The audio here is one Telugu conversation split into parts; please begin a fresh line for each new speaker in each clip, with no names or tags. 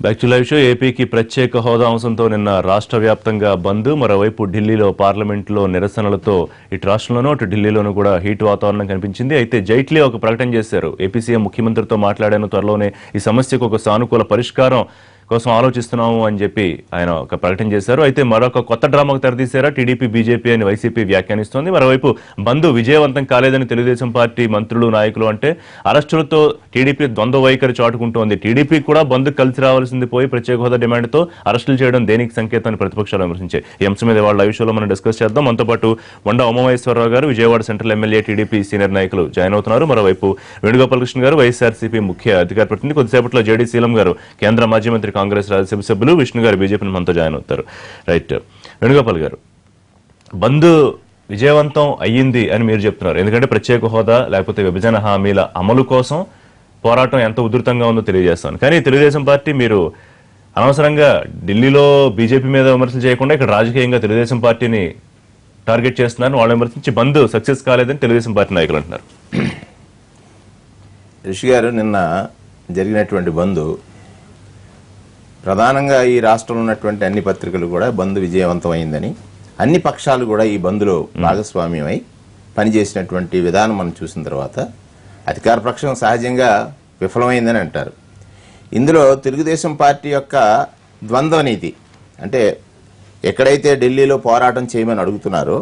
Back to live show. ఏపీకి ప్రత్యేక హోదా అంశంతో నిన్న రాష్ట్ర వ్యాప్తంగా బంద్, మరోవైపు ఢిల్లీలో పార్లమెంట్లో నిరసనలతో ఇటు రాష్ట్రంలోనూ అటు ఢిల్లీలోనూ కూడా హీట్ వాతావరణం కనిపించింది. అయితే జైట్లీ ఒక ప్రకటన చేశారు. ఏపీ సీఎం ముఖ్యమంత్రితో మాట్లాడాను, త్వరలోనే ఈ సమస్యకు ఒక సానుకూల పరిష్కారం కోసం ఆలోచిస్తున్నాము అని చెప్పి ఆయన ఒక ప్రకటన చేశారు. అయితే మరొక కొత్త డ్రామాకు తెరదీశారా టీడీపీ, బీజేపీ అని వైసీపీ వ్యాఖ్యానిస్తోంది. మరోవైపు బంద్ విజయవంతం కాలేదని తెలుగుదేశం పార్టీ మంత్రులు, నాయకులు అంటే అరెస్టులతో టీడీపీ ద్వంద్వ వైఖరి చాటుకుంటోంది. టీడీపీ కూడా బంద్ కలిసి రావాల్సింది పోయి ప్రత్యేక హోదా డిమాండ్తో అరెస్టులు చేయడం దేనికి సంకేతాన్ని ప్రతిపక్షాలు విమర్శించాయి. ఈ అంశం మీద వాళ్ళ లైవ్ షోలో మనం డిస్కస్ చేద్దాం. మనతో పాటు వండా ఉమామహేశ్వరరావు గారు, Vijayawada central MLA, TDP senior నాయకులు జాయిన్ అవుతున్నారు. మరోవైపు వేణుగోపాలకృష్ణ గారు, వైఎస్ఆర్సీపీ ముఖ్య అధికార ప్రతినిధి, కొద్దిసేపట్లో జేడీ శీలం గారు, కేంద్ర మాజీ మంత్రి, కాంగ్రెస్ రాజ్యసభ సభ్యులు, విష్ణు గారు బీజేపీ మనతో జాయిన్ అవుతారు. రైట్, వేణుగోపాల్ గారు, బంద్ విజయవంతం అయ్యింది అని మీరు చెప్తున్నారు. ఎందుకంటే ప్రత్యేక హోదా లేకపోతే విభజన హామీల అమలు కోసం పోరాటం ఎంత ఉధృతంగా ఉందో తెలియజేస్తాను. కానీ తెలుగుదేశం పార్టీ మీరు అనవసరంగా ఢిల్లీలో బీజేపీ మీద విమర్శలు చేయకుండా ఇక్కడ రాజకీయంగా తెలుగుదేశం పార్టీని టార్గెట్ చేస్తున్నారు. వాళ్ళని విమర్శించి బంద్ సక్సెస్ కాలేదని తెలుగుదేశం పార్టీ నాయకులు అంటున్నారు.
రిషి గారు, నిన్న జరిగినటువంటి బంద్ ప్రధానంగా ఈ రాష్ట్రంలో ఉన్నటువంటి అన్ని పత్రికలు కూడా బంద్ విజయవంతం అయిందని, అన్ని పక్షాలు కూడా ఈ బంద్లో భాగస్వామ్యమై పనిచేసినటువంటి విధానం మనం చూసిన తర్వాత అధికార పక్షం సహజంగా విఫలమైందని అంటారు. ఇందులో తెలుగుదేశం పార్టీ యొక్క ద్వంద్వ నీతి అంటే ఎక్కడైతే ఢిల్లీలో పోరాటం చేయమని అడుగుతున్నారో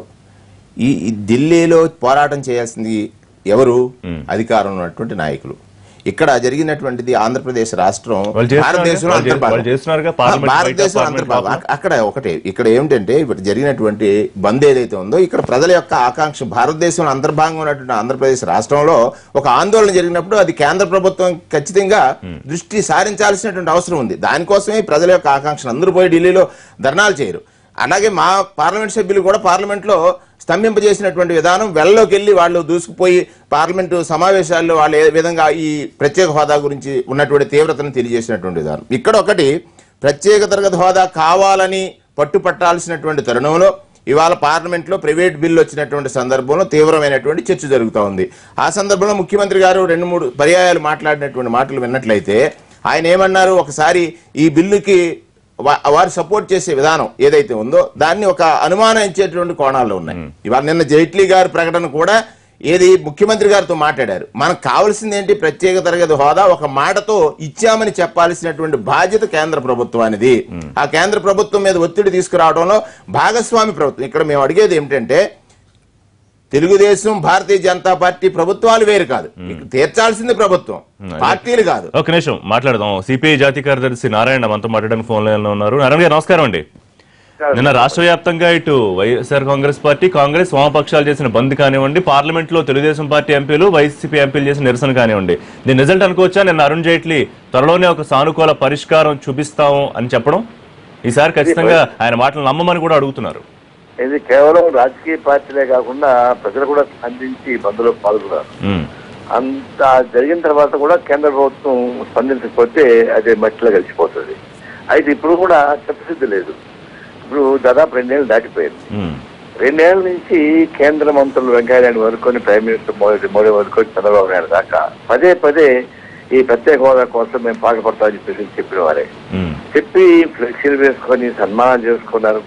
ఈ ఢిల్లీలో పోరాటం చేయాల్సింది ఎవరు? అధికారంలో ఉన్నటువంటి నాయకులు. ఇక్కడ జరిగినటువంటిది ఆంధ్రప్రదేశ్ రాష్ట్రం భారతదేశంలో అంతర్భాగం. అక్కడ ఒకటే, ఇక్కడ ఏమిటంటే ఇప్పుడు జరిగినటువంటి బంద్ ఏదైతే ఉందో ఇక్కడ ప్రజల యొక్క ఆకాంక్ష భారతదేశంలో అంతర్భాగంగా ఉన్నటువంటి ఆంధ్రప్రదేశ్ రాష్ట్రంలో ఒక ఆందోళన జరిగినప్పుడు అది కేంద్ర ప్రభుత్వం ఖచ్చితంగా దృష్టి సారించాల్సినటువంటి అవసరం ఉంది. దానికోసమే ప్రజల యొక్క ఆకాంక్షను అందరూ పోయి ఢిల్లీలో ధర్నాలు చేయరు. అలాగే మా పార్లమెంట్ సభ్యులు కూడా పార్లమెంట్లో స్తంభింపజేసినటువంటి విధానం, వెళ్లలోకి వెళ్ళి వాళ్ళు దూసుకుపోయి పార్లమెంటు సమావేశాల్లో వాళ్ళు ఏ విధంగా ఈ ప్రత్యేక హోదా గురించి ఉన్నటువంటి తీవ్రతను తెలియజేసినటువంటి విధానం. ఇక్కడ ఒకటి, ప్రత్యేక తరగతి హోదా కావాలని పట్టుపట్టాల్సినటువంటి తరుణంలో ఇవాళ పార్లమెంట్లో ప్రైవేట్ బిల్లు వచ్చినటువంటి సందర్భంలో తీవ్రమైనటువంటి చర్చ జరుగుతూ ఉంది. ఆ సందర్భంలో ముఖ్యమంత్రి గారు 2-3 పర్యాయాలు మాట్లాడినటువంటి మాటలు విన్నట్లయితే ఆయన ఏమన్నారు, ఒకసారి ఈ బిల్లుకి వారు సపోర్ట్ చేసే విధానం ఏదైతే ఉందో దాన్ని ఒక అనుమానించేటువంటి కోణాల్లో ఉన్నాయి. ఇవాళ నిన్న జైట్లీ గారి ప్రకటన కూడా ఏది ముఖ్యమంత్రి గారితో మాట్లాడారు. మనకు కావాల్సింది ఏంటి? ప్రత్యేక తరగతి హోదా ఒక మాటతో ఇచ్చామని చెప్పాల్సినటువంటి బాధ్యత కేంద్ర ప్రభుత్వానిది. ఆ కేంద్ర ప్రభుత్వం మీద ఒత్తిడి తీసుకురావడంలో భాగస్వామి ప్రభుత్వం. ఇక్కడ మేము అడిగేది ఏమిటంటే తెలుగుదేశం, భారతీయ జనతా పార్టీ ప్రభుత్వాలు వేరు కాదు, తీర్చాల్సింది ప్రభుత్వం, పార్టీలు కాదు.
ఒక నిమిషం మాట్లాడదాం. సిపిఐ జాతీయ కార్యదర్శి నారాయణ మనతో మాట్లాడడానికి ఫోన్ లైన్ లో ఉన్నారు. నారాయణ గారు నమస్కారం అండి. నిన్న రాష్ట్ర వ్యాప్తంగా ఇటు వైఎస్ఆర్ కాంగ్రెస్ పార్టీ, కాంగ్రెస్, వామపక్షాలు చేసిన బంద్ కానివ్వండి, పార్లమెంట్ లో తెలుగుదేశం పార్టీ ఎంపీలు, వైసీపీ ఎంపీలు చేసిన నిరసన కానివ్వండి, దీని రిజల్ట్ అనుకోవచ్చా? నిన్న అరుణ్ జైట్లీ త్వరలోనే ఒక సానుకూల పరిష్కారం చూపిస్తాము అని చెప్పడం, ఈసారి ఖచ్చితంగా ఆయన మాటలు నమ్మమని కూడా అడుగుతున్నారు.
ఇది కేవలం రాజకీయ పార్టీలే కాకుండా ప్రజలు కూడా స్పందించి బంద్లో పాల్గొన్నారు. అంత జరిగిన తర్వాత కూడా కేంద్ర ప్రభుత్వం స్పందించకపోతే అది మట్టిలో కలిసిపోతుంది. అయితే ఇప్పుడు కూడా చెప్పసిద్ధి లేదు. ఇప్పుడు దాదాపు 2 ఏళ్ళు దాటిపోయింది. 2 ఏళ్ల నుంచి కేంద్ర మంత్రులు వెంకయ్యనాయుడు వరకు, ప్రైమ్ మినిస్టర్ మోడీ వరకు, చంద్రబాబు నాయుడు దాకా పదే ఈ ప్రత్యేక హోదా కోసం మేము పాటుపడతామని చెప్పిన వారే చెప్పి ఫ్లెక్సీలు వేసుకొని సన్మానం చేసుకున్నారు.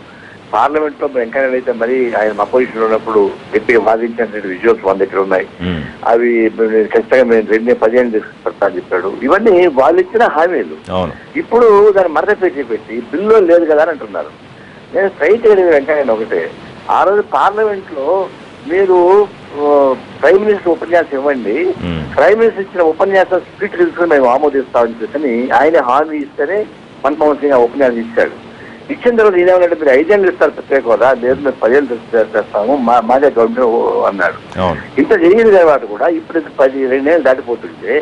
పార్లమెంట్ లో వెంకయ్యనాయుడు అయితే మరి ఆయన అపోజిషన్ ఉన్నప్పుడు గట్టిగా వాదించిన విజువల్స్ మన దగ్గర ఉన్నాయి. అవి ఖచ్చితంగా మేము 15 తీసుకుపడతా అని చెప్పాడు. ఇవన్నీ వాళ్ళు ఇచ్చిన హామీలు. ఇప్పుడు దాన్ని పెట్టి బిల్లు లేదు కదా అని అంటున్నారు. నేను స్ట్రైట్ అడిగిన వెంకయ్యనాయుడు ఒకటే, ఆ రోజు పార్లమెంట్ లో మీరు ప్రైమ్ మినిస్టర్ ఉపన్యాసం ఇవ్వండి, ప్రైమ్ మినిస్టర్ ఇచ్చిన ఉపన్యాసం స్పీచ్ తీసుకుని మేము ఆమోదిస్తామని చెప్పని ఆయన హామీ ఇస్తేనే మన్మోహన్ సింగ్ ఆ ఉపన్యాసం ఇచ్చాడు. ఇచ్చిన తర్వాత ఇదేమన్నా మీరు 5 ఏళ్ళు ఇస్తారు ప్రత్యేక హోదా, లేదు మేము 10 ఏళ్ళు చేస్తాము మాదే గవర్నమెంట్ అన్నాడు. ఇంత జరిగిన తర్వాత కూడా ఇప్పుడు 2 ఏళ్ళు దాటిపోతుంటే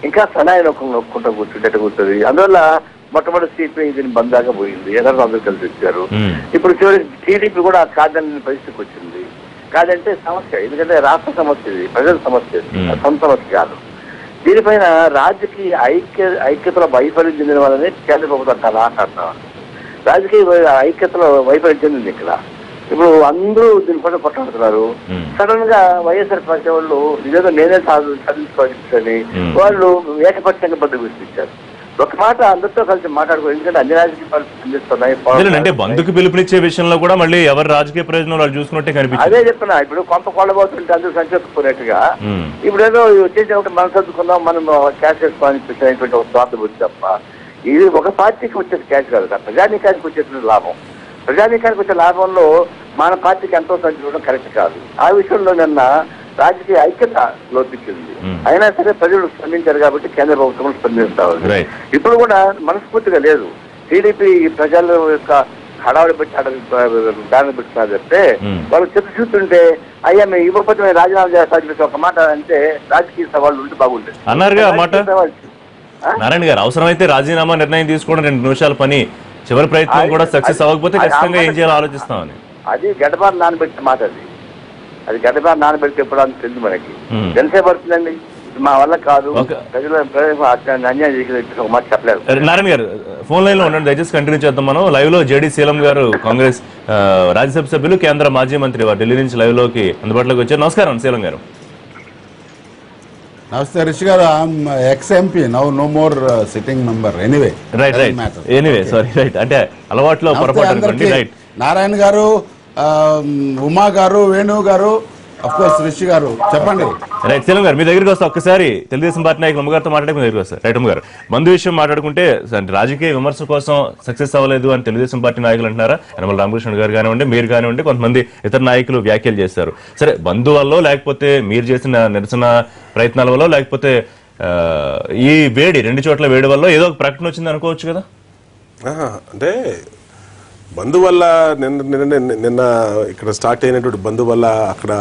ఇంకా సనాయి నొక్కుంటా కూర్చుంటుంది. అందువల్ల మొట్టమొదటి సిపిఐ దీన్ని బంద్ దాకా పోయింది, ఎదరు అందరూ కలిసి వచ్చారు. ఇప్పుడు చివరికి టీడీపీ కూడా కాదని పరిస్థితికి వచ్చింది. కాదంటే సమస్య, ఎందుకంటే రాష్ట్ర సమస్య ఇది, ప్రజల సమస్య, సొంత సమస్య కాదు. దీనిపైన రాజకీయ ఐక్యతలో వైఫల్యం చెందిన వాళ్ళని కేంద్ర ప్రభుత్వం చాలా ఆటాడుతున్నారు. రాజకీయ ఐక్యతలో వైఫల్యం చెందింది ఇక్కడ. ఇప్పుడు అందరూ దీనిపైన పట్టుకుంటున్నారు. సడన్ గా వైఎస్ఆర్ పార్టీ వాళ్ళు ఇదేదో నేనే సాధించుకోవాలని వాళ్ళు ఏకపక్షంగా బద్దలు ఇచ్చారు. ఒక మాట అందరితో కలిసి మాట్లాడుకో, ఎందుకంటే అన్ని రాజకీయ పార్టీలు పనిచేస్తున్నాయి.
అంటే బంధుకు పిలుపునిచ్చే విషయంలో కూడా మళ్ళీ ఎవరు రాజకీయ ప్రయోజనం వాళ్ళు చూసుకున్నట్టే కనిపిస్తుంది.
అదే చెప్తున్నా, ఇప్పుడు కొంత కొల్లబోతుంటే అందరూ సంచేసుకునేట్టుగా ఇప్పుడు ఏదో వచ్చేసి ఒకటి మనం చదువుకుందాం, మనం క్యాష్ చేసుకోవాలనిపించినటువంటి ఒక స్వార్థ బుద్ధి తప్ప ఇది ఒక పార్టీకి వచ్చేది క్యాష్ కాదు కదా, ప్రజానీకానికి వచ్చేటువంటి లాభం. ప్రజానీకానికి వచ్చే లాభంలో మన పార్టీకి ఎంతో సంచడం కరెక్ట్ కాదు. ఆ విషయంలో నిన్న రాజకీయ ఐక్యత లోపించింది. అయినా సరే ప్రజలు స్పందించారు కాబట్టి కేంద్ర ప్రభుత్వం స్పందిస్తా ఉంది. ఇప్పుడు కూడా మనస్ఫూర్తిగా లేదు. టీడీపీ ప్రజల యొక్క హడావుడి పెట్టి దాన్ని పెట్టుకున్నారు చెప్తే వాళ్ళు చెప్పి చూస్తుంటే అయ్యా మేము ఇవ్వకపోతే మేము రాజీనామా చేస్తామని ఒక మాట అంటే రాజకీయ సవాళ్ళు ఉంటే బాగుండేది
అన్నారుగా. నారాయణ గారు అవసరమైతే రాజీనామా నిర్ణయం తీసుకోవడం 2 నిమిషాల పని, చివరి ప్రయత్నం కూడా సక్సెస్ అవ్వకపోతే ఖచ్చితంగా ఏం చేయాలో ఆలోచిస్తామని. అది
గడ్డబారు నానబెట్టిన మాట. అది గడ్డబారు నానబెట్టి ఎప్పుడు అని తెలుసు మనకి. ఎంతసేపు పడుతుందండి, మా వల్ల కాదు, ప్రజలు అన్యాయం చేసి ఒక మాట చెప్పలేదు.
నారాయణ గారు ఫోన్ లైన్ లో ఉండండి, దయచేసి కంటిన్యూ చేద్దాం. మనం లైవ్ లో జేడీ శీలం గారు కాంగ్రెస్ రాజ్యసభ సభ్యులు కేంద్ర మాజీ మంత్రి వారు ఢిల్లీ నుంచి లైవ్ లోకి అందుబాటులోకి వచ్చారు. నమస్కారం శీలం గారు.
నమస్తే రిషి గారు. Ex MP now no more sitting member. Anyway
right అంటే అలవాట్లో పొరపాటు. రైట్
నారాయణ గారు, ఉమా గారు, వేణు గారు, అఫ్ కోర్స్ రిషి గారు, చెప్పండి.
రైట్ శీలం గారు మీ దగ్గరికి వస్తే ఒక్కసారి తెలుగుదేశం పార్టీ నాయకులు ఉమ్మగారితో మాట్లాడే మీ దగ్గరికి వస్తారు. రైట్ ఉమ్మ గారు, బంధు విషయం మాట్లాడుకుంటే రాజకీయ విమర్శ కోసం సక్సెస్ అవ్వలేదు అని తెలుగుదేశం పార్టీ నాయకులు అంటున్నారా? యనమల రామకృష్ణ గారు కానివ్వండి, మీరు కానివ్వండి, కొంతమంది ఇతర నాయకులు వ్యాఖ్యలు చేస్తారు. సరే బంధు వల్ల, లేకపోతే మీరు చేసిన నిరసన ప్రయత్నాల వల్ల, లేకపోతే ఈ వేడి 2 చోట్ల వేడి వల్ల ఏదో ఒక ప్రకటన వచ్చింది అనుకోవచ్చు కదా?
అంటే బంధు వల్ల నిన్న ఇక్కడ స్టార్ట్ అయినటువంటి బంధు వల్ల అక్కడ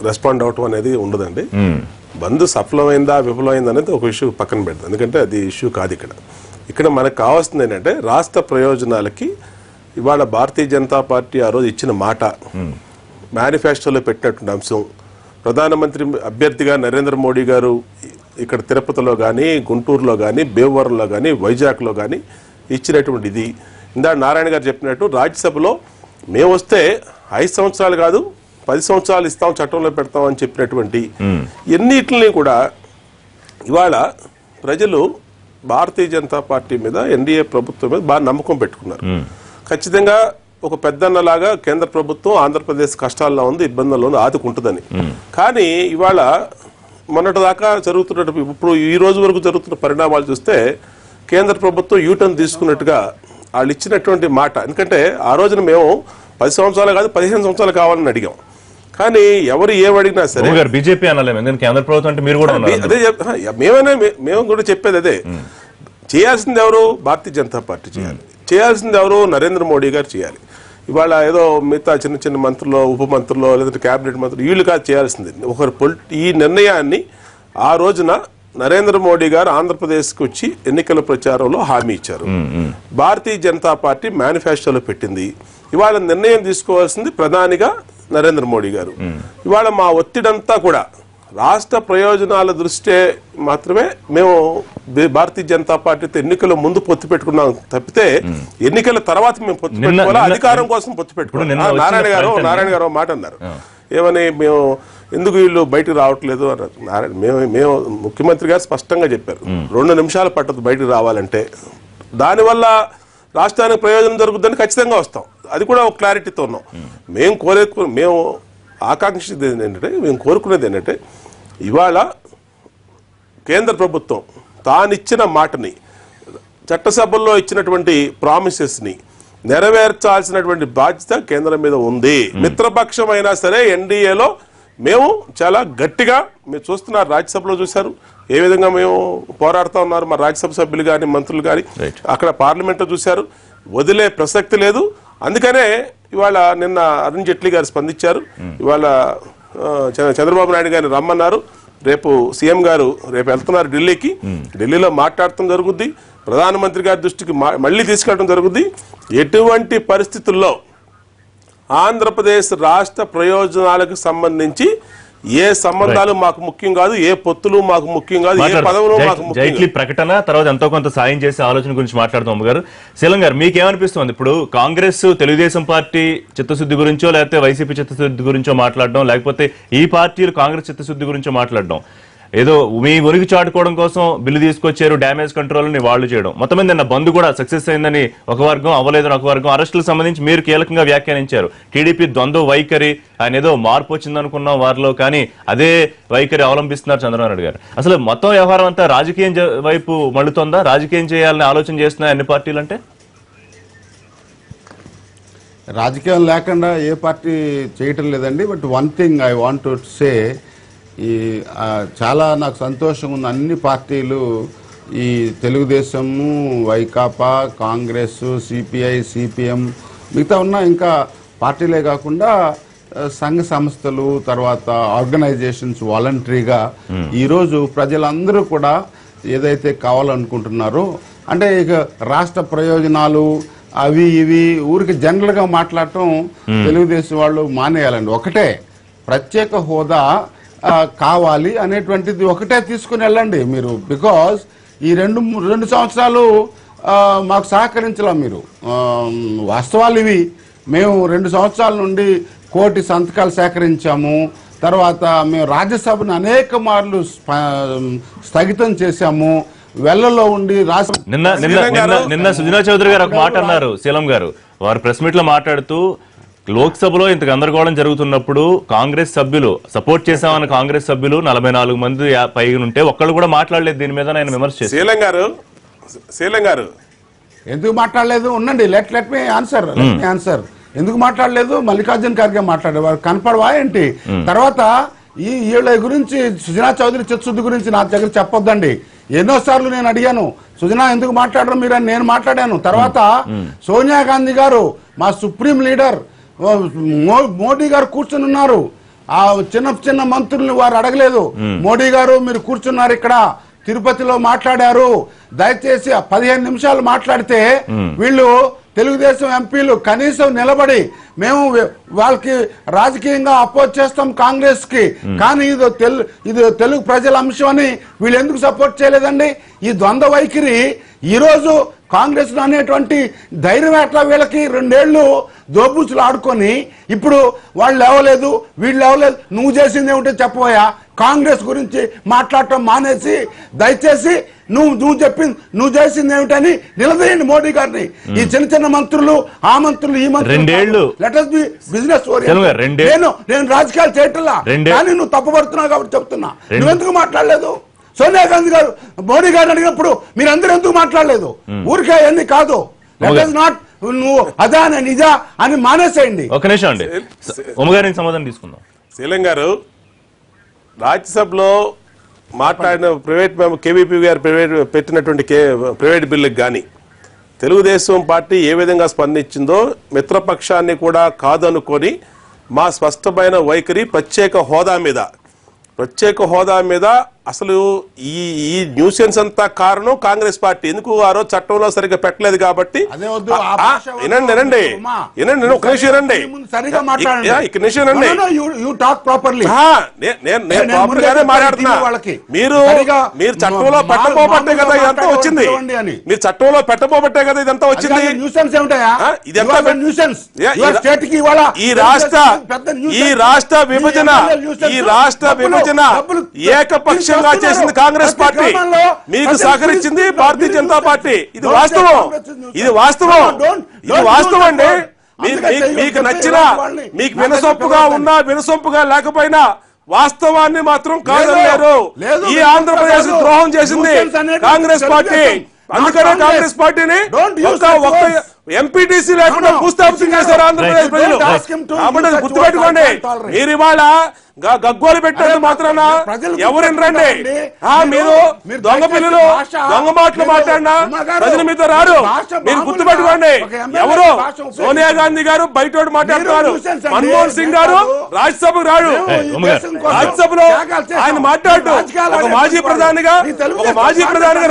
రెస్పాండ్ అవటం అనేది ఉండదండి. బంధు సఫలమైందా విఫలమైందా అనేది ఒక ఇష్యూ పక్కన పెడతాం, ఎందుకంటే అది ఇష్యూ కాదు. ఇక్కడ మనకు కావాల్సింది ఏంటంటే రాష్ట్ర ప్రయోజనాలకి ఇవాళ భారతీయ జనతా పార్టీ ఆ రోజు ఇచ్చిన మాట, మేనిఫెస్టోలో పెట్టినటువంటి అంశం, ప్రధానమంత్రి అభ్యర్థిగా నరేంద్ర మోడీ గారు ఇక్కడ తిరుపతిలో కానీ, గుంటూరులో కానీ, భీమవరంలో కానీ, వైజాగ్లో కానీ ఇచ్చినటువంటి ఇది. ఇందా నారాయణ గారు చెప్పినట్టు రాజ్యసభలో మేము వస్తే 5 సంవత్సరాలు కాదు 10 సంవత్సరాలు ఇస్తాం, చట్టంలో పెడతాం అని చెప్పినటువంటి ఎన్నిటిని కూడా ఇవాళ ప్రజలు భారతీయ జనతా పార్టీ మీద, ఎన్డీఏ ప్రభుత్వం మీద బాగా నమ్మకం పెట్టుకున్నారు. ఖచ్చితంగా ఒక పెద్దన్నలాగా కేంద్ర ప్రభుత్వం ఆంధ్రప్రదేశ్ కష్టాల్లో ఉంది, ఇబ్బందుల్లో ఆదుకుంటుందని. కానీ ఇవాళ మొన్నటిదాకా జరుగుతున్నట్టు, ఇప్పుడు ఈ రోజు వరకు జరుగుతున్న పరిణామాలు చూస్తే కేంద్ర ప్రభుత్వం యూటర్న్ తీసుకున్నట్టుగా వాళ్ళు ఇచ్చినటువంటి మాట. ఎందుకంటే ఆ రోజున మేము 10 సంవత్సరాలు కాదు 15 సంవత్సరాలు కావాలని అడిగాం. కానీ ఎవరు ఏమడిగినా సరే
బీజేపీ అనలేము, కేంద్ర ప్రభుత్వం అంటే మీరు కూడా
అదే మేము కూడా చెప్పేది అదే. చేయాల్సింది ఎవరు? భారతీయ జనతా పార్టీ చేయాలి. చేయాల్సింది ఎవరు? నరేంద్ర మోడీ గారు చేయాలి. ఇవాళ ఏదో మిగతా చిన్న చిన్న మంత్రులు, ఉప మంత్రులు, లేదంటే కేబినెట్ మంత్రులు వీళ్ళు కాదు చేయాల్సింది. ఈ నిర్ణయాన్ని ఆ రోజున నరేంద్ర మోడీ గారు ఆంధ్రప్రదేశ్కి వచ్చి ఎన్నికల ప్రచారంలో హామీ ఇచ్చారు. భారతీయ జనతా పార్టీ మేనిఫెస్టోలో పెట్టింది. ఇవాళ నిర్ణయం తీసుకోవాల్సింది ప్రధానిగా నరేంద్ర మోడీ గారు. ఇవాళ మా ఒత్తిడంతా కూడా రాష్ట్ర ప్రయోజనాల దృష్ట్యా మాత్రమే మేము భారతీయ జనతా పార్టీతో ఎన్నికల ముందు పొత్తు పెట్టుకున్నాం తప్పితే ఎన్నికల తర్వాత మేము పొత్తు పెట్టుకోవాలి, అధికారం కోసం పొత్తు పెట్టుకున్నాం. నారాయణ గారు మాట అన్నారు, ఏమని మేము ఎందుకు వీళ్ళు బయటకు రావట్లేదు అన్నారు. మేము ముఖ్యమంత్రి గారు స్పష్టంగా చెప్పారు 2 నిమిషాలు పట్టదు బయటకు రావాలంటే, దానివల్ల రాష్ట్రానికి ప్రయోజనం జరుగుతుందని ఖచ్చితంగా వస్తాం. అది కూడా ఒక క్లారిటీతో ఉన్నాం. మేము ఆకాంక్షించేది ఏంటంటే, మేము కోరుకునేది ఏంటంటే ఇవాళ కేంద్ర ప్రభుత్వం తానిచ్చిన మాటని, చట్టసభల్లో ఇచ్చినటువంటి ప్రామిసెస్ని నెరవేర్చాల్సినటువంటి బాధ్యత కేంద్రం మీద ఉంది. మిత్రపక్షం అయినా సరే ఎన్డీఏలో మేము చాలా గట్టిగా, మీరు చూస్తున్నారు రాజ్యసభలో చూశారు ఏ విధంగా మేము పోరాడుతూ ఉన్నారు మా రాజ్యసభ సభ్యులు కానీ మంత్రులు కానీ, అక్కడ పార్లమెంట్లో చూశారు, వదిలే ప్రసక్తి లేదు. అందుకనే ఇవాళ నిన్న అరుణ్ జైట్లీ గారు స్పందించారు. ఇవాళ చంద్రబాబు నాయుడు గారిని రమ్మన్నారు. రేపు సీఎం గారు రేపు వెళ్తున్నారు ఢిల్లీకి, ఢిల్లీలో మాట్లాడటం జరుగుద్ది, ప్రధానమంత్రి గారి దృష్టికి మళ్ళీ తీసుకెళ్ళడం జరుగుద్ది. ఎటువంటి పరిస్థితుల్లో ఆంధ్రప్రదేశ్ రాష్ట్ర ప్రయోజనాలకు సంబంధించి ఏ సంబంధాలు మాకు ముఖ్యం కాదు, ఏ పొత్తులు మాకు ముఖ్యం కాదు, ఏ పదవులు మాకు ముఖ్యం.
జైట్లీ ప్రకటన తర్వాత ఎంతో కొంత సాయం చేసే ఆలోచన గురించి మాట్లాడుతాం గారు. శీలం గారు మీకేమనిపిస్తుంది? ఇప్పుడు కాంగ్రెస్ తెలుగుదేశం పార్టీ చిత్తశుద్ధి గురించో, లేకపోతే వైసీపీ చిత్తశుద్ధి గురించో మాట్లాడడం, లేకపోతే ఈ పార్టీలు కాంగ్రెస్ చిత్తశుద్ధి గురించో మాట్లాడడం, ఏదో మీ ఉనికి చాటుకోవడం కోసం బిల్లు తీసుకొచ్చారు, డ్యామేజ్ కంట్రోల్ ని వాళ్ళు చేయడం. మొత్తం మీద నిన్న బంద్ కూడా సక్సెస్ అయిందని ఒక వర్గం, అవ్వలేదని ఒక వర్గం. అరెస్టులకు సంబంధించి మీరు కీలకంగా వ్యాఖ్యానించారు. టీడీపీ ద్వంద్వ వైఖరి, ఆయన ఏదో మార్పు వచ్చిందనుకున్నాం వారిలో, కానీ అదే వైఖరి అవలంబిస్తున్నారు చంద్రబాబు నాయుడు గారు. అసలు మొత్తం వ్యవహారం అంతా రాజకీయం వైపు మళ్ళుతోందా? రాజకీయం చేయాలని ఆలోచన చేస్తున్నాయి అన్ని పార్టీలు అంటే?
రాజకీయం లేకుండా ఏ పార్టీ చేయటం లేదండి. But one thing I want to say, ఈ చాలా నాకు సంతోషం ఉంది, అన్ని పార్టీలు ఈ తెలుగుదేశము, వైకాపా, కాంగ్రెస్, సిపిఐ, సిపిఎం, మిగతా ఉన్న ఇంకా పార్టీలే కాకుండా సంఘ సంస్థలు, తర్వాత ఆర్గనైజేషన్స్ వాలంటరీగా ఈరోజు ప్రజలందరూ కూడా ఏదైతే కావాలనుకుంటున్నారో, అంటే ఇక రాష్ట్ర ప్రయోజనాలు అవి ఇవి ఊరికి జనరల్గా మాట్లాడటం తెలుగుదేశం వాళ్ళు మానేయాలండి. ఒకటే ప్రత్యేక హోదా కావాలి అనేటువంటిది ఒకటే తీసుకుని వెళ్ళండి మీరు. బికాజ్ ఈ రెండు సంవత్సరాలు మాకు సహకరించలా మీరు. వాస్తవాలు ఇవి. మేము 2 సంవత్సరాల నుండి 1 కోటి సంతకాలు సేకరించాము. తర్వాత మేము రాజ్యసభను అనేక మార్లు స్థగితం చేశాము. వెల్లలో ఉండి రాష్ట్ర
నిన్న సుజనా చౌదరి గారు ఒక మాట అన్నారు. శీలం గారు వారు ప్రెస్ మీట్ లో మాట్లాడుతూ, లోక్సభలో ఇంత గందరగోళం జరుగుతున్నప్పుడు కాంగ్రెస్ సభ్యులు సపోర్ట్ చేశామన్న కాంగ్రెస్ సభ్యులు 44 మంది పైగా ఉంటే ఒక్కళ్ళు కూడా మాట్లాడలేదు దీని మీద ఆయన విమర్శ చేశారు.
శీలం గారు
ఎందుకు మాట్లాడలేదు? ఉండండి, లెట్ మీ ఆన్సర్. ఎందుకు మాట్లాడలేదు? మల్లికార్జున ఖార్గే మాట్లాడారు. వారు కనపడవా ఏంటి? తర్వాత ఈ వీళ్ళ గురించి సుజనా చౌదరి చిత్సుద్ది గురించి నా దగ్గర చెప్పొద్దండి. ఎన్నోసార్లు నేను అడిగాను, సుజనా ఎందుకు మాట్లాడరు మీరు అని నేను మాట్లాడాను. తర్వాత సోనియా గాంధీ గారు, మా సుప్రీం లీడర్, మోడీ గారు కూర్చుని ఉన్నారు. ఆ చిన్న మంత్రుల్ని వారు అడగలేదు. మోడీ గారు మీరు కూర్చున్నారు ఇక్కడ, తిరుపతిలో మాట్లాడారు, దయచేసి 15 నిమిషాలు మాట్లాడితే వీళ్ళు తెలుగుదేశం ఎంపీలు కనీసం నిలబడి మేము వాళ్ళకి రాజకీయంగా అపోజ్ చేస్తాం కాంగ్రెస్ కి, కానీ ఇది తెలుగు ప్రజల అంశం అని వీళ్ళు ఎందుకు సపోర్ట్ చేయలేదండి? ఈ ద్వంద్వ వైఖరి ఈరోజు కాంగ్రెస్ అనేటువంటి ధైర్యం ఎట్లా వీళ్ళకి? 2 ఏళ్లు దోబూచులు ఆడుకొని ఇప్పుడు వాళ్ళు లేవలేదు, వీళ్ళు లేవలేదు. నువ్వు చేసింది ఏమిటో చెప్పబోయా? కాంగ్రెస్ గురించి మాట్లాడటం మానేసి దయచేసి నువ్వు చేసింది ఏమిటని నిలదీయండి మోడీ గారిని. ఈ చిన్న మంత్రులు, ఆ మంత్రులు, ఈ మంత్రులు, let us be business oriented. నేను రాజకీయాలు చేయటంలా, కానీ నువ్వు తప్పుపడుతున్నావు కాబట్టి చెప్తున్నా. నువ్వెందుకు మాట్లాడలేదు? సోనియా గాంధీ గారు మోడీ గారిని అడిగినప్పుడు మీరందరూ ఎందుకు మాట్లాడలేదు? ఊరికే అన్ని కాదు, లెట్ us not నువ్వు అదా నిజా అని మానేసేయండి.
ఒక నిమిషం అండి, ఉమ్మగారిని సమాధానం తీసుకుందాం.
శీలం గారు రాజ్యసభలో మాట్లాడిన కేవీపీ గారు పెట్టినటువంటి ప్రైవేట్ బిల్లుకి కానీ తెలుగుదేశం పార్టీ ఏ విధంగా స్పందించిందో, మిత్రపక్షాన్ని కూడా కాదనుకొని మా స్పష్టమైన వైఖరి ప్రత్యేక హోదా మీద అసలు ఈ న్యూసెన్స్ అంతా కారణం కాంగ్రెస్ పార్టీ. ఎందుకు ఆ రోజు చట్టంలో సరిగ్గా పెట్టలేదు కాబట్టి. వినండి ఒక నిమిషం వినండి, ఇక్కడ నిమిషం వినండి. నేను ప్రాపర్ గానే మాట్లాడుతున్నా. మీరు చట్టంలో పెట్టబోబట్టే కదా ఇదంతా వచ్చింది. మీరు చట్టంలో పెట్టబోబట్టే కదా ఇదంతా వచ్చింది. ఈ రాష్ట్ర విభజన ఏకపక్షంగా చేసింది కాంగ్రెస్ పార్టీ, మీకు సహకరించింది భారతీయ జనతా పార్టీ. ఇది వాస్తవం అండి. మీకు నచ్చినా, మీకు వినసొంపుగా ఉన్నా వినసొంపుగా లేకపోయినా వాస్తవాన్ని మాత్రం కాదన్నారు. ఈ ఆంధ్రప్రదేశ్ ద్రోహం చేసింది కాంగ్రెస్ పార్టీ. అందుకనే కాంగ్రెస్ పార్టీని ఒక్క ఎంపీటీసీ లేకుండా భూస్థాపితం చేశారు ఆంధ్రప్రదేశ్ ప్రజలు. కాబట్టి గుర్తుపెట్టుకోండి. మీరు ఇవాళ గగ్గోలు పెట్టేది మాత్రాన ఎవరు రండి, మీరు దొంగ పిల్లలు దొంగ మాటలు మాట్లాడినా ప్రజల మీద రారు. మీరు గుర్తుపెట్టుకోండి. ఎవరు సోనియా గాంధీ గారు బయట మాట్లాడుతున్నారు, మన్మోహన్ సింగ్ గారు రాజ్యసభకు రాడు. రాజ్యసభలో ఆయన మాట్లాడు. ఒక మాజీ ప్రధానిగా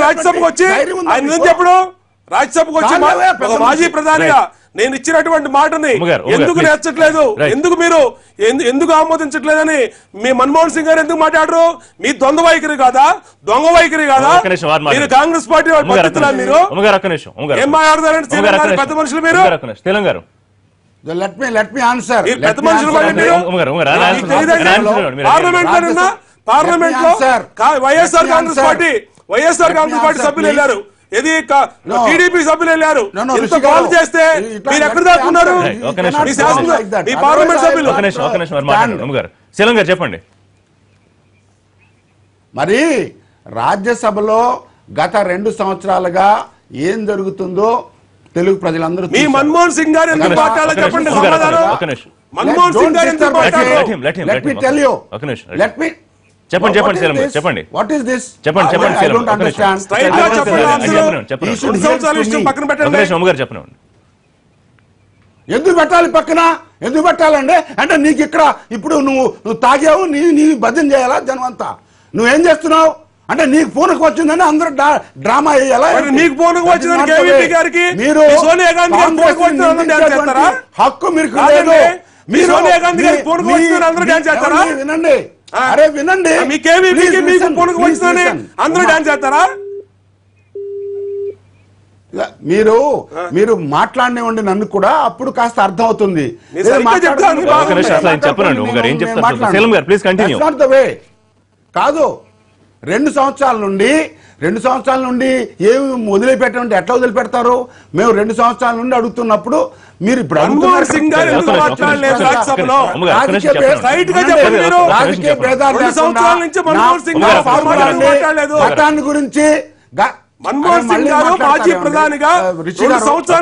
రాజ్యసభకు వచ్చి ఆయన నిజం చెప్పడు. రాజ్యసభకు వచ్చి ఒక మాజీ ప్రధానిగా నేను ఇచ్చినటువంటి మాటని ఎందుకు నేర్చట్లేదు, ఎందుకు ఆమోదించట్లేదని మీ మన్మోహన్ సింగ్ గారు ఎందుకు మాట్లాడరు? మీ దొంగ వైఖరి కాదా? మీరు కాంగ్రెస్ పార్టీ పద్ధతిలా మీరు ఏం మాట్లాడతారంటే పెద్ద మనుషులు మీరు
తెలంగాణ
Let me answer.
పెద్ద మనుషులు పార్లమెంట్ పార్లమెంట్ లో వైఎస్ఆర్ కాంగ్రెస్ పార్టీ సభ్యులు వెళ్ళారు, ఏది టీడీపీ సభ్యులు వెళ్ళారు. ఇంత కాల్ చేస్తే మీరు ఎక్కడ దాక్కున్నారు? మీ పార్లమెంట్ సభ్యులు.
శీలం గారు చెప్పండి.
మరి రాజ్యసభలో గత 2 సంవత్సరాలుగా ఏం జరుగుతుందో తెలుగు ప్రజలందరూ
మీ మన్మోహన్ సింగ్ గారు ఎందుకు మాట్లాడాలి చెప్పండి. మన్మోహన్ సింగ్ గారు ఎందుకు మాట్లాడారు?
Let me tell you. Let me
చెప్పండి చెప్పండి.
What is this?
చెప్పండి.
I don't understand.
Straight గా చెప్పండి. 2 సంవత్సరాల విషయం పక్కన పెట్టండి.
చెప్పండి.
ఎందుకు పెట్టాలి పక్కన? ఎందుకు పెట్టాలండి? అంటే నీకు ఇక్కడ ఇప్పుడు నువ్వు తాగావు, నీ భజన చేయాలా జనం అంతా? నువ్వేం చేస్తున్నావు అంటే నీకు పూనకు వచ్చిందని అందరూ డ్రామా వేయాలా?
నీకు పూనకు వచ్చిందని కేవీపీ గారికి
మీరు
సోనియా గాంధీ గారికి పూనకు వచ్చిందని డాన్స్ చేస్తారా?
హక్కు మీకు లేదు.
మీరు సోనియా గాంధీ గారికి పూనకు వచ్చిందని అందరూ డాన్స్ చేస్తారా?
వినండి, అరే వినండి.
మీ కేవీపీకి మీకు పూనకు వచ్చిందని అందరూ డాన్స్ చేస్తారా?
మీరు మాట్లాడినివ్వండి నన్ను కూడా, అప్పుడు కాస్త అర్థం అవుతుంది. కాదు 2 సంవత్సరాల నుండి ఏమి వదిలిపెట్టండి, ఎట్లా వదిలిపెడతారు? మేము 2 సంవత్సరాల నుండి అడుగుతున్నప్పుడు మీరు ఇప్పుడు గతాన్ని గురించి
మన్మోహన్ సింగ్ గారు మాజీ ప్రధానిగా 2 సంవత్సరాల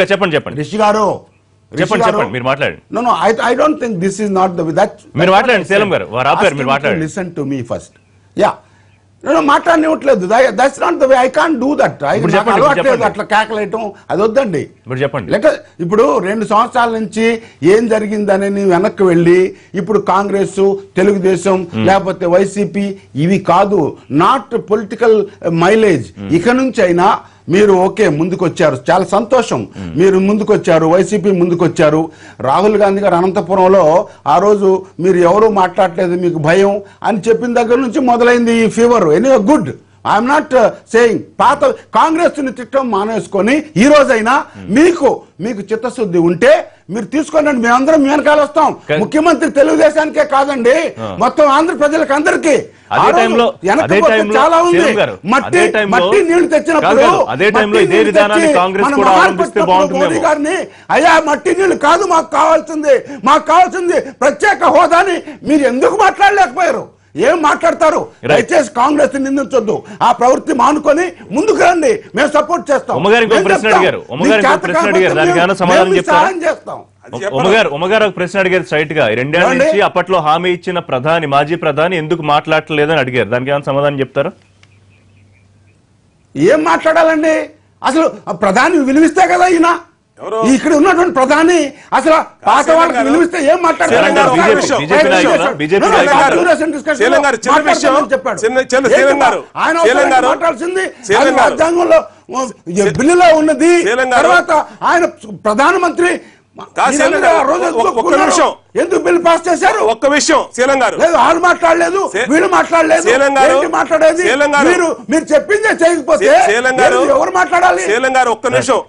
నుంచి
చెప్పండి.
రిషి గారు
చెప్పండి మీరు మాట్లాడండి.
No, I don't think this is not the way.
మీరు మాట్లాడండి శీలం గారు, వారు ఆపారు, మీరు మాట్లాడండి.
Listen to me first. Yeah. మాట్లాడనివ్వట్లేదు. That's not the way. I can't do that. అట్లా కేకలేయటం అది వద్దండి.
చెప్పండి.
ఇప్పుడు 2 సంవత్సరాల నుంచి ఏం జరిగిందని వెనక్కి వెళ్ళి ఇప్పుడు కాంగ్రెస్, తెలుగుదేశం లేకపోతే వైసీపీ ఇవి కాదు. Not political mileage. ఇక నుంచి అయినా మీరు ఓకే ముందుకొచ్చారు, చాలా సంతోషం. మీరు ముందుకొచ్చారు, వైసీపీ ముందుకొచ్చారు. రాహుల్ గాంధీ గారు అనంతపురంలో ఆ రోజు మీరు ఎవరు మాట్లాడలేదు, మీకు భయం అని చెప్పిన దగ్గర నుంచి మొదలైంది ఈ fever. Anyway good. I'm not saying పాత కాంగ్రెస్ ని తిట్టడం మానేసుకొని ఈ రోజైనా మీకు చిత్తశుద్ధి ఉంటే మీరు తీసుకోండి. మేమందరం మీ వెనకాల వస్తాం. ముఖ్యమంత్రి తెలుగుదేశానికే కాదండి, మొత్తం ఆంధ్ర ప్రజలకు అందరికీ. చాలా ఉంది. మట్టి నీళ్లు తెచ్చినప్పుడు మోదీ గారిని అయ్యా మట్టి నీళ్లు కాదు మాకు కావాల్సింది ప్రత్యేక హోదాని మీరు ఎందుకు మాట్లాడలేకపోయారు? ఏం మాట్లాడతారు? దయచేసి కాంగ్రెస్ నిందించొద్దు. ఆ ప్రవృత్తి మానుకొని ముందుకు రండి, మేము సపోర్ట్ చేస్తాం.
ఉమ్మగారు ఒక ప్రశ్న అడిగారు స్ట్రైట్ గా. 2 ఏళ్ల నుంచి అప్పట్లో హామీ ఇచ్చిన మాజీ ప్రధాని ఎందుకు మాట్లాడలేదని అడిగారు. దానికి ఏమైనా సమాధానం చెప్తారా?
ఏం మాట్లాడాలండి? అసలు ప్రధాని విలువిస్తే కదా ఈయన ఇక్కడ ఉన్నటువంటి ప్రధాని అసలు పాత వాళ్ళకి విలువిస్తే ఏం మాట్లాడారు? ఆయన మాట్లాడాల్సింది రాజ్యాంగంలో బిల్లులో ఉన్నది. తర్వాత ఆయన ప్రధానమంత్రి ఎందుకు బిల్ పాస్ చేశారు?
ఒక్క విషయం శీలం గారు,
వాళ్ళు మాట్లాడలేదు, వీళ్ళు మాట్లాడలేదు, మాట్లాడేది మీరు చెప్పిందే చేయకపోతే ఎవరు మాట్లాడాలి?
శీలం గారు ఒక్క నిమిషం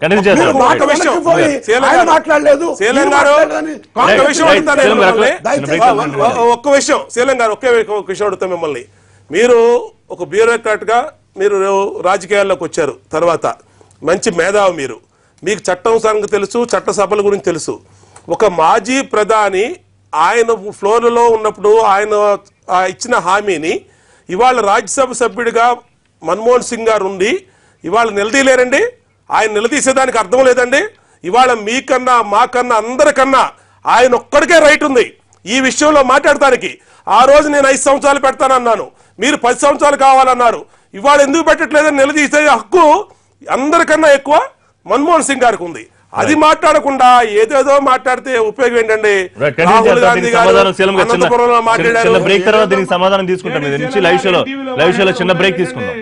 మాట్లాడలేదు.
శీలం గారు ఒక్క విషయం శీలం గారు ఒక్క విషయం అడుగుతా మిమ్మల్ని. మీరు ఒక బ్యూరోక్రాట్ గా మీరు రాజకీయాల్లోకి వచ్చారు, తర్వాత మంచి మేధావి. మీకు చట్టం సంగతి తెలుసు, చట్టసభల గురించి తెలుసు. ఒక మాజీ ప్రధాని ఆయన ఫ్లోర్లో ఉన్నప్పుడు ఆయన ఇచ్చిన హామీని ఇవాళ రాజ్యసభ సభ్యుడిగా మన్మోహన్ సింగ్ గారు ఉండి ఇవాళ నిలదీయలేరండి? ఆయన నిలదీసేదానికి అర్థం లేదండి? ఇవాళ మీకన్నా మాకన్నా అందరికన్నా ఆయన ఒక్కడికే రైట్ ఉంది ఈ విషయంలో మాట్లాడటానికి. ఆ రోజు నేను 5 సంవత్సరాలు పెడతానన్నాను, మీరు 10 సంవత్సరాలు కావాలన్నారు. ఇవాళ ఎందుకు పెట్టట్లేదని నిలదీసే హక్కు అందరికన్నా ఎక్కువ మన్మోహన్ సింగ్ గారికి ఉంది. అది మాట్లాడకుండా ఏదేదో మాట్లాడితే ఉపయోగం ఏంటండి? రాహుల్ గాంధీ గారు అనంతపురంలో మాట్లాడారు.
బ్రేక్ తర్వాత దీనికి సమాధానం తీసుకుంటాం. ఇది నుంచి లైవ్ షోలో చిన్న బ్రేక్ తీసుకుందాం.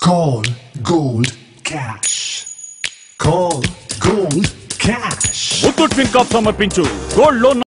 Call Gold Cash. Call Gold Cash.
Muthoot ఫిన్కాప్ సమర్పించు గోల్డ్ లోన్